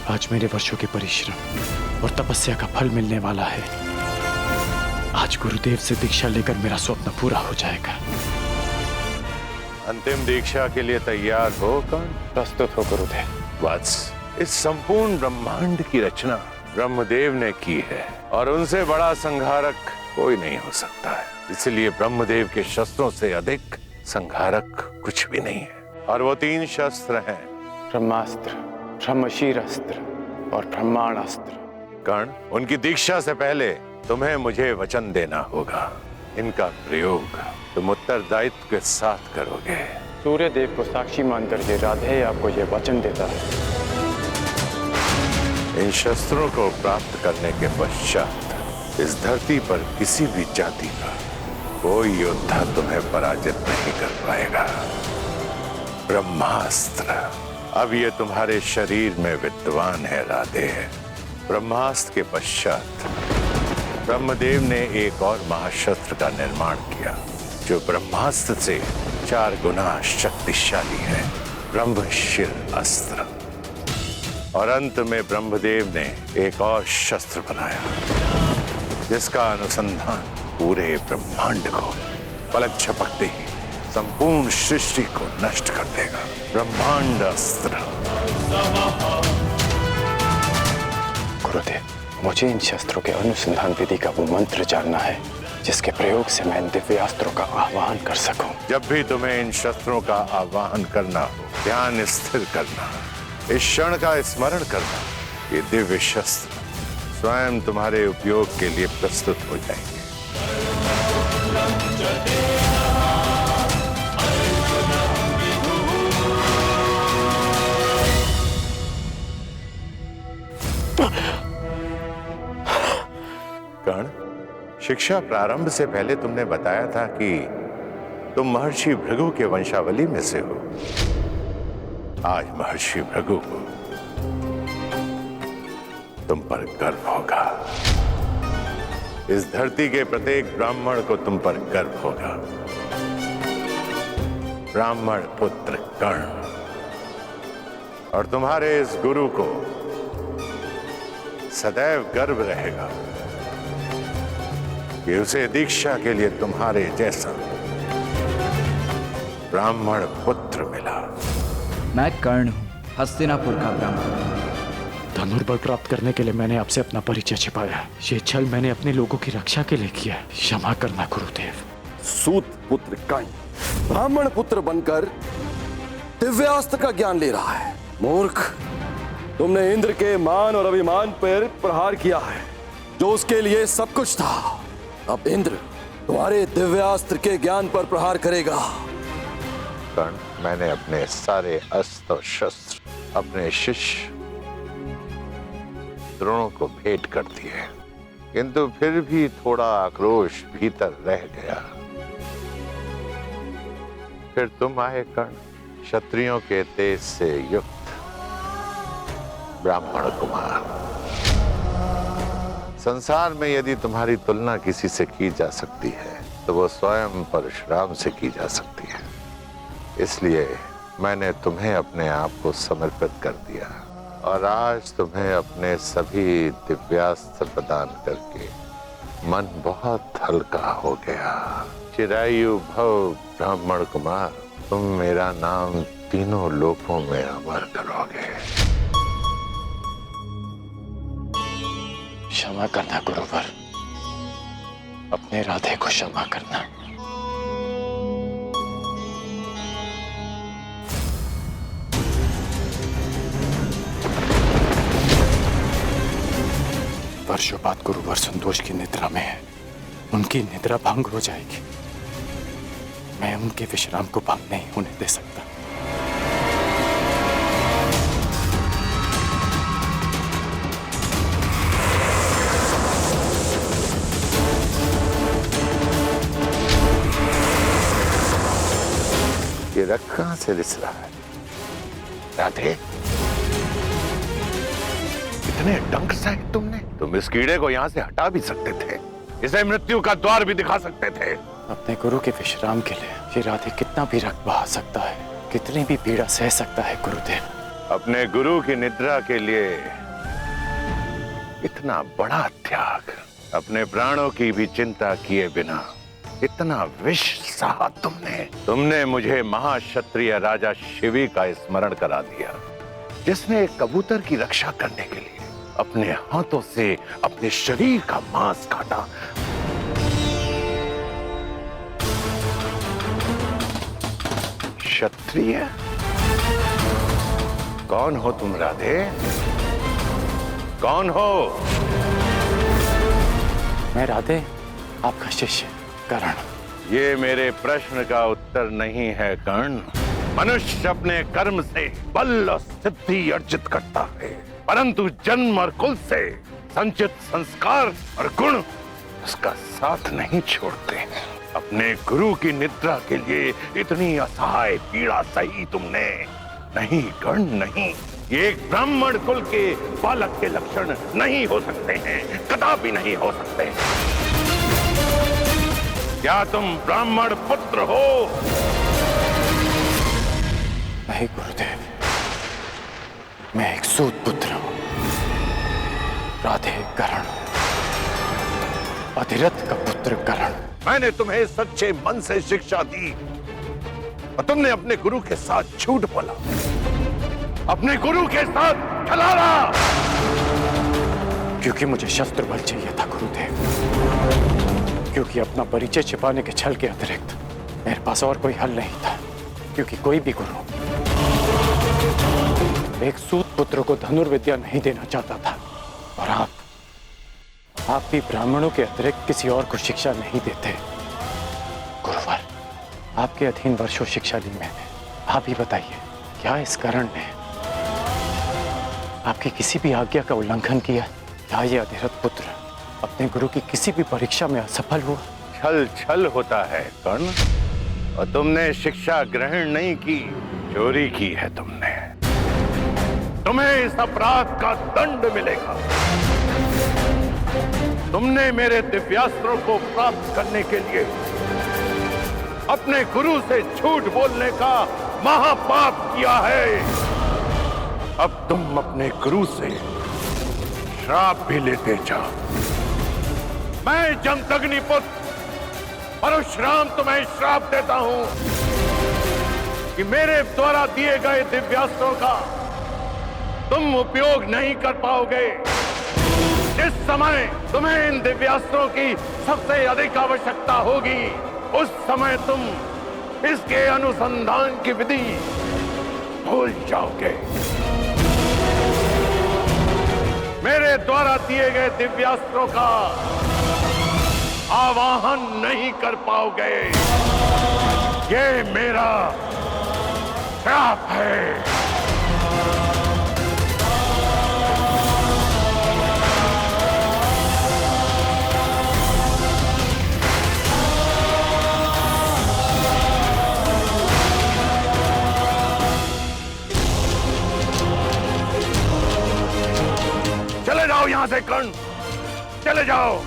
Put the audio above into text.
आज मेरे वर्षों के परिश्रम और तपस्या का फल मिलने वाला है। आज गुरुदेव से दीक्षा लेकर मेरा स्वप्न पूरा हो जाएगा। अंतिम दीक्षा के लिए तैयार हो कौन? प्रस्तुत हो गुरुदेव। वत्स, इस संपूर्ण ब्रह्मांड की रचना ब्रह्मदेव ने की है और उनसे बड़ा संहारक कोई नहीं हो सकता है। इसलिए ब्रह्मदेव के शस्त्रों से अधिक संहारक कुछ भी नहीं है। और वो 3 शस्त्र हैं, ब्रह्मास्त्र, ब्रह्मशीरस्त्र और ब्रह्मांडास्त्र। कर्ण, उनकी दीक्षा से पहले तुम्हें मुझे वचन देना होगा। इनका प्रयोग तुम उत्तरदायित्व के साथ करोगे। सूर्य देव को साक्षी मानकर ये राधे आपको ये वचन देता है। इन शस्त्रों को प्राप्त करने के पश्चात इस धरती पर किसी भी जाति का कोई योद्धा तुम्हें पराजित नहीं कर पाएगा। ब्रह्मास्त्र, अब ये तुम्हारे शरीर में विद्वान है राधे। ब्रह्मास्त्र के पश्चात ब्रह्मदेव ने एक और महाशस्त्र का निर्माण किया जो ब्रह्मास्त्र से 4 गुना शक्तिशाली है, ब्रह्मशिर अस्त्र। और अंत में ब्रह्मदेव ने एक और शस्त्र बनाया जिसका अनुसंधान पूरे ब्रह्मांड को पलक झपकते ही संपूर्ण सृष्टि को नष्ट कर देगा, ब्रह्मांड अस्त्र। गुरुदेव, मुझे इन शस्त्रों के अनुसंधान विधि का वो मंत्र जानना है जिसके प्रयोग से मैं इन दिव्यास्त्रों का आह्वान कर सकूं। जब भी तुम्हें इन शस्त्रों का आह्वान करना हो, ध्यान स्थिर करना, इस क्षण का स्मरण करना, ये दिव्य शस्त्र स्वयं तुम्हारे उपयोग के लिए प्रस्तुत हो जाएंगे। कर्ण, शिक्षा प्रारंभ से पहले तुमने बताया था कि तुम महर्षि भृगु के वंशावली में से हो। आज महर्षि भृगु को तुम पर गर्व होगा। इस धरती के प्रत्येक ब्राह्मण को तुम पर गर्व होगा। ब्राह्मण पुत्र कर्ण, और तुम्हारे इस गुरु को सदैव गर्व रहेगा कि उसे दीक्षा के लिए तुम्हारे जैसा ब्राह्मण पुत्र मिला। मैं कर्ण हूं, हस्तिनापुर का ब्राह्मण। धनुर्बल प्राप्त करने के लिए मैंने आपसे अपना परिचय छिपाया। ये छल मैंने अपने लोगों की रक्षा के लिए किया। क्षमा करना गुरुदेव। सूत पुत्र कर्ण ब्राह्मण पुत्र बनकर दिव्यास्त्र का ज्ञान ले रहा है। मूर्ख, तुमने इंद्र के मान और अभिमान पर प्रहार किया है जो उसके लिए सब कुछ था। अब इंद्र तुम्हारे दिव्यास्त्र के ज्ञान पर प्रहार करेगा। कर्ण, मैंने अपने सारे अस्त्र और शस्त्र अपने शिष्य द्रोणों को भेंट कर दिए, किंतु फिर भी थोड़ा आक्रोश भीतर रह गया। फिर तुम आए कर्ण, क्षत्रियों के तेज से युक्त ब्राह्मण कुमार। संसार में यदि तुम्हारी तुलना किसी से की जा सकती है तो वो स्वयं परशुराम से की जा सकती है। इसलिए मैंने तुम्हें अपने आप को समर्पित कर दिया और आज तुम्हें अपने सभी दिव्यास्त्र प्रदान करके मन बहुत हल्का हो गया। चिरायु भव ब्राह्मण कुमार, तुम मेरा नाम तीनों लोकों में अमर करोगे। क्षमा करना गुरुवर, अपने राधे को क्षमा करना। वर्षों बाद गुरुवर संतोष की निद्रा में है। उनकी निद्रा भंग हो जाएगी। मैं उनके विश्राम को भंग नहीं होने दे सकता। ये रख कहां से रिस रहा है? राधे, इतने डंक सहे तुमने? तुम इस कीड़े को यहाँ से हटा भी सकते थे, इसे मृत्यु का द्वार भी दिखा सकते थे। अपने गुरु के विश्राम के लिए ये राधे कितना भी रक्त बहा सकता है, कितनी भी पीड़ा सह सकता है गुरुदेव। अपने गुरु की निद्रा के लिए इतना बड़ा त्याग, अपने प्राणों की भी चिंता किए बिना इतना विष सहा तुमने मुझे महाक्षत्रिय राजा शिवी का स्मरण करा दिया, जिसने एक कबूतर की रक्षा करने के लिए अपने हाथों से अपने शरीर का मांस काटा। क्षत्रिय? कौन हो तुम राधे? कौन हो? मैं राधे, आपका शिष्य कर्ण। ये मेरे प्रश्न का उत्तर नहीं है कर्ण। मनुष्य अपने कर्म से बल और सिद्धि अर्जित करता है, परंतु जन्म और कुल से संचित संस्कार और गुण उसका साथ नहीं छोड़ते हैं। अपने गुरु की निद्रा के लिए इतनी असहाय पीड़ा सही तुमने। नहीं कर्ण, नहीं, ये एक ब्राह्मण कुल के बालक के लक्षण नहीं हो सकते हैं, कदापि नहीं हो सकते। क्या तुम ब्राह्मण पुत्र हो? नहीं गुरुदेव, मैं एक सूत पुत्र हूं, राधे कर्ण, अधिरथ का पुत्र कर्ण। मैंने तुम्हें सच्चे मन से शिक्षा दी और तुमने अपने गुरु के साथ झूठ बोला, अपने गुरु के साथ छलावा। क्योंकि मुझे शस्त्र बल चाहिए था गुरुदेव, क्योंकि अपना परिचय छिपाने के छल के अतिरिक्त मेरे पास और कोई हल नहीं था। क्योंकि कोई भी गुरु एक सूत पुत्र को धनुर्विद्या नहीं देना चाहता था, और आप भी ब्राह्मणों के अतिरिक्त किसी और को शिक्षा नहीं देते। गुरुवर, आपके अधीन वर्षों शिक्षा ली मैंने। आप ही बताइए, क्या इस कर्ण ने आपकी किसी भी आज्ञा का उल्लंघन किया? क्या ये अधिरथ पुत्र अपने गुरु की किसी भी परीक्षा में असफल हुआ? छल छल होता है कर्ण, और तुमने शिक्षा ग्रहण नहीं की, चोरी की है तुमने। तुम्हें इस अपराध का दंड मिलेगा। तुमने मेरे दिव्यास्त्रों को प्राप्त करने के लिए अपने गुरु से झूठ बोलने का महापाप किया है। अब तुम अपने गुरु से श्राप भी लेते जाओ। मैं जमदग्नि पुत्र परशुराम तुम्हें श्राप देता हूं कि मेरे द्वारा दिए गए दिव्यास्त्रों का तुम उपयोग नहीं कर पाओगे। जिस समय तुम्हें इन दिव्यास्त्रों की सबसे अधिक आवश्यकता होगी, उस समय तुम इसके अनुसंधान की विधि भूल जाओगे। मेरे द्वारा दिए गए दिव्यास्त्रों का आवाहन नहीं कर पाओगे। ये मेरा श्राप है। चले जाओ यहां से कर्ण, चले जाओ।